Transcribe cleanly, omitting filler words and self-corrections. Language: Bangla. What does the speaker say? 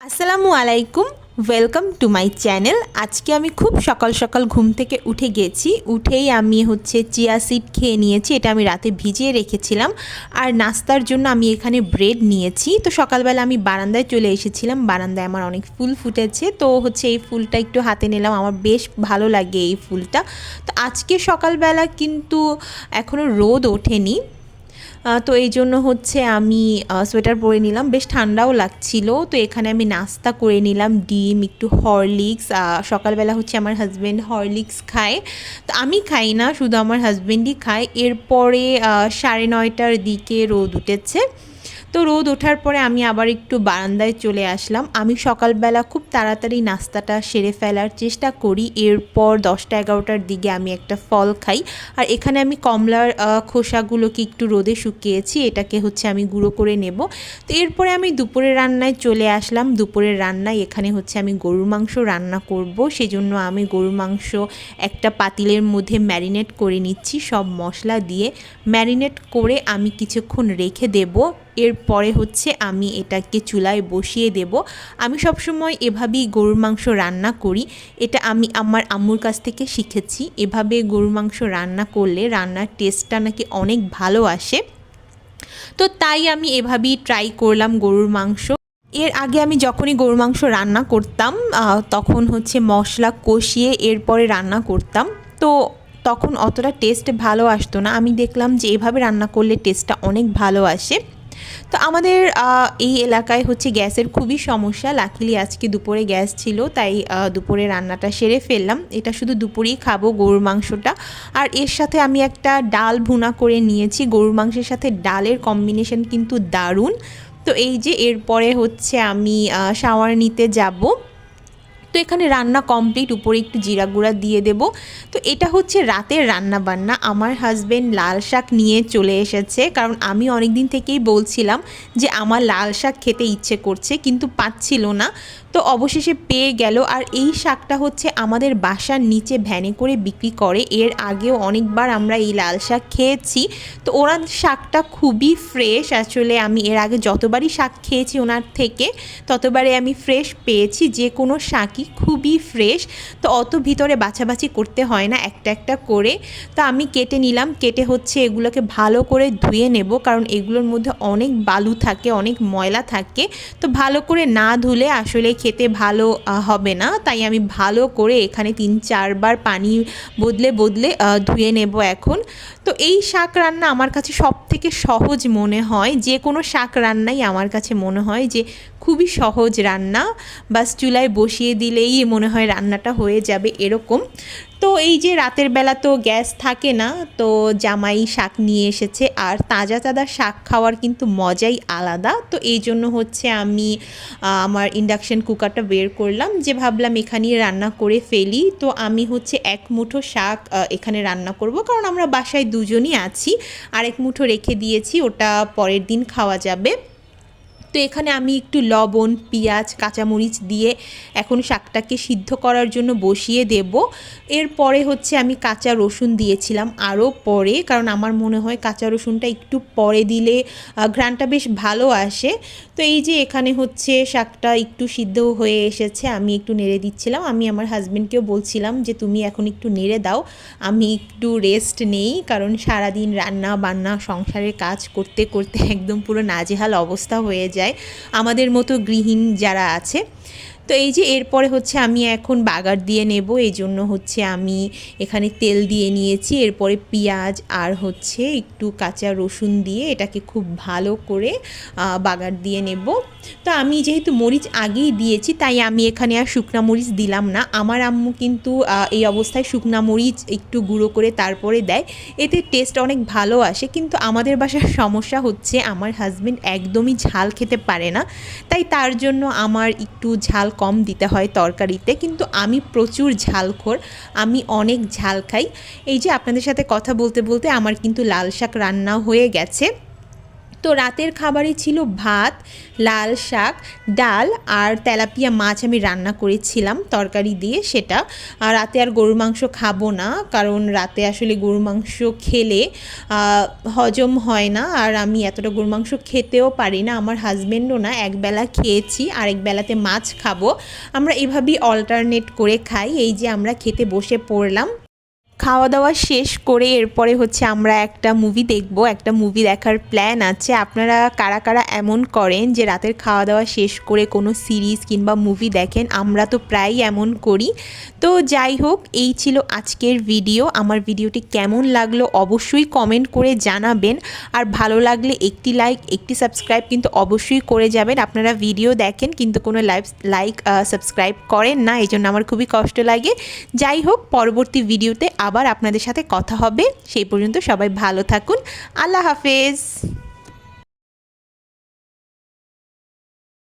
আসসালামু আলাইকুম, ওয়েলকাম টু মাই চ্যানেল। আজকে আমি খুব সকাল সকাল ঘুম থেকে উঠে গেছি। উঠেই আমি চিয়া সিড খেয়ে নিয়েছি। এটা আমি রাতে ভিজিয়ে রেখেছিলাম। আর নাস্তার জন্য আমি এখানে ব্রেড নিয়েছি। তো সকালবেলা আমি বারান্দায় চলে এসেছিলাম। বারান্দায় আমার অনেক ফুল ফুটেছে, তো এই ফুলটা একটু হাতে নিলাম। আমার বেশ ভালো লাগে এই ফুলটা। তো আজকে সকালবেলা কিন্তু এখনও রোদ ওঠেনি, তো এই জন্য আমি সোয়েটার পরে নিলাম, বেশ ঠান্ডাও লাগছিল। তো এখানে আমি নাস্তা করে নিলাম, ডিম, একটু হরলিক্স। সকালবেলা আমার হাজব্যান্ড হরলিক্স খায়, তো আমি খাই না, শুধু আমার হাজব্যান্ডই খায়। এরপরে 9:30টার দিকে রোদ উঠেছে। তো রোদ ওঠার পরে আমি আবার একটু বারান্দায় চলে আসলাম। আমি সকালবেলা খুব তাড়াতাড়ি নাস্তাটা সেরে ফেলার চেষ্টা করি। এরপর 10টা-11টার দিকে আমি একটা ফল খাই। আর এখানে আমি কমলার খোসাগুলোকে একটু রোদে শুকিয়েছি, এটাকে আমি গুঁড়ো করে নেব। তো এরপরে আমি দুপুরের রান্নায় চলে আসলাম। দুপুরের রান্নায় এখানে আমি গরুর মাংস রান্না করব। সেজন্য আমি গরুর মাংস একটা পাতিলের মধ্যে ম্যারিনেট করে নিচ্ছি, সব মশলা দিয়ে ম্যারিনেট করে আমি কিছুক্ষণ রেখে দেব। এরপরে আমি এটাকে চুলায় বসিয়ে দেব। আমি সবসময় এভাবেই গরুর মাংস রান্না করি। এটা আমি আমার আম্মুর কাছ থেকে শিখেছি। এভাবে গরুর মাংস রান্না করলে রান্নার টেস্টটা নাকি অনেক ভালো আসে। তো তাই আমি এভাবেই ট্রাই করলাম গরুর মাংস। এর আগে আমি যখনই গরুর মাংস রান্না করতাম তখন মশলা কষিয়ে এরপরে রান্না করতাম, তো তখন অতটা টেস্ট ভালো আসতো না। আমি দেখলাম যে এভাবে রান্না করলে টেস্টটা অনেক ভালো আসে। তো আমাদের এই এলাকায় গ্যাসের খুবই সমস্যা। লাকিলি আজকে দুপুরে গ্যাস ছিল, তাই দুপুরে রান্নাটা সেরে ফেললাম। এটা শুধু দুপুরেই খাবো গরুর মাংসটা। আর এর সাথে আমি একটা ডাল ভুনা করে নিয়েছি। গরুর মাংসের সাথে ডালের কম্বিনেশন কিন্তু দারুণ। তো এই যে এরপরে আমি শাওয়ার নিতে যাব। তো এখানে রান্না কমপ্লিট, উপরে একটু জিরা গুঁড়া দিয়ে দেব। তো এটা রাতের রান্না বান্না। আমার হাজব্যান্ড লাল শাক নিয়ে চলে এসেছে, কারণ আমি অনেক দিন থেকেই বলছিলাম যে আমার লাল শাক খেতে ইচ্ছে করছে, কিন্তু পাচ্ছিল না। তো অবশেষে পেয়ে গেল। আর এই শাকটা আমাদের বাসার নিচে ভ্যানে করে বিক্রি করে। এর আগেও অনেকবার আমরা এই লাল শাক খেয়েছি। তো ওনার শাকটা খুবই ফ্রেশ। আসলে আমি এর আগে যতবারই শাক খেয়েছি ওনার থেকে, ততবারে আমি ফ্রেশ পেয়েছি। যে কোনো শাকই খুবই ফ্রেশ, তো অত ভিতরে বাছাবাছি করতে হয় না, একটা একটা করে। তো আমি কেটে নিলাম। কেটে এগুলোকে ভালো করে ধুয়ে নেব, কারণ এগুলোর মধ্যে অনেক বালু থাকে, অনেক ময়লা থাকে। তো ভালো করে না ধুলে আসলে খেতে ভালো হবে না। তাই আমি ভালো করে এখানে 3-4 বার পানি বদলে বদলে ধুয়ে নেব এখন। তো এই শাক রান্না আমার কাছে সবথেকে সহজ মনে হয়। যে কোনো শাক রান্নাই আমার কাছে মনে হয় যে খুবই সহজ রান্না, বাস চুলায় বসিয়ে দিলেই মনে হয় রান্নাটা হয়ে যাবে এরকম। তো এই যে রাতের বেলা তো গ্যাস থাকে না, তো জামাই শাক নিয়ে এসেছে। আর তাজা তাজা শাক খাওয়ার কিন্তু মজাই আলাদা। তো এই জন্য আমি আমার ইন্ডাকশন কুকারটা বের করলাম, যে ভাবলাম এখানেই রান্না করে ফেলি। তো আমি 1 মুঠো শাক এখানে রান্না করব, কারণ আমরা বাসায় দুজনই আছি। আর 1 মুঠো রেখে দিয়েছি, ওটা পরের দিন খাওয়া যাবে। তো এখানে আমি একটু লবণ, পেঁয়াজ, কাঁচামরিচ দিয়ে এখন শাকটাকে সিদ্ধ করার জন্য বসিয়ে দেব। এরপরে আমি কাঁচা রসুন দিয়েছিলাম আরও পরে, কারণ আমার মনে হয় কাঁচা রসুনটা একটু পরে দিলে ঘ্রাণটা বেশ ভালো আসে। তো এই যে এখানে শাকটা একটু সিদ্ধ হয়ে এসেছে, আমি একটু নেড়ে দিচ্ছিলাম। আমি আমার হাজব্যান্ডকেও বলছিলাম যে তুমি এখন একটু নেড়ে দাও, আমি একটু রেস্ট নেই, কারণ সারাদিন রান্না বান্না সংসারের কাজ করতে করতে একদম পুরো নাজেহাল অবস্থা হয়ে যায় আমাদের মতো গৃহিণ যারা আছে। তো এই যে এরপরে আমি এখন বাগার দিয়ে নেব। এই জন্য আমি এখানে তেল দিয়ে নিয়েছি। এরপরে পেঁয়াজ আর একটু কাঁচা রসুন দিয়ে এটাকে খুব ভালো করে বাগার দিয়ে নেব। তো আমি যেহেতু মরিচ আগেই দিয়েছি, তাই আমি এখানে আর শুকনা মরিচ দিলাম না। আমার আম্মু কিন্তু এই অবস্থায় শুকনা মরিচ একটু গুঁড়ো করে তারপরে দেয়, এতে টেস্ট অনেক ভালো আসে। কিন্তু আমাদের বাসার সমস্যা আমার হাজব্যান্ড একদমই ঝাল খেতে পারে না, তাই তার জন্য আমার একটু ঝাল কম দিতে হয় তরকারিতে। কিন্তু আমি প্রচুর ঝালখোর, আমি অনেক ঝাল খাই। এই যে আপনাদের সাথে কথা বলতে বলতে আমার কিন্তু লাল শাক রান্না হয়ে গেছে। তো রাতের খাবারে ছিল ভাত, লাল শাক, ডাল আর তেলাপিয়া মাছ আমি রান্না করেছিলাম তরকারি দিয়ে সেটা। আর রাতে আর গরুর মাংস খাবো না, কারণ রাতে আসলে গরুর মাংস খেলে হজম হয় না, আর আমি এতটা গরুর মাংস খেতেও পারি না। আমার হাজব্যান্ডও না, একবেলা খেয়েছি আরেক বেলাতে মাছ খাবো। আমরা এভাবেই অল্টারনেট করে খাই। এই যে আমরা খেতে বসে পড়লাম। খাওয়া দাওয়া শেষ করে এরপরে হচ্ছে আমরা একটা মুভি দেখব, একটা মুভি দেখার প্ল্যান আছে। আপনারা কারা কারা এমন করেন যে রাতের খাওয়া দাওয়া শেষ করে কোনো সিরিজ কিংবা মুভি দেখেন? আমরা তো প্রায়ই এমন করি। তো যাই হোক, এই ছিল আজকের ভিডিও। আমার ভিডিওটি কেমন লাগলো অবশ্যই কমেন্ট করে জানাবেন, আর ভালো লাগলে একটি লাইক একটি সাবস্ক্রাইব কিন্তু অবশ্যই করে যাবেন। আপনারা ভিডিও দেখেন কিন্তু কোনো লাইক সাবস্ক্রাইব করেন না, এই জন্য আমার খুবই কষ্ট লাগে। যাই হোক, পরবর্তী ভিডিওতে আবার আপনাদের সাথে কথা হবে। সেই পর্যন্ত সবাই ভালো থাকুন। আল্লাহ হাফেজ।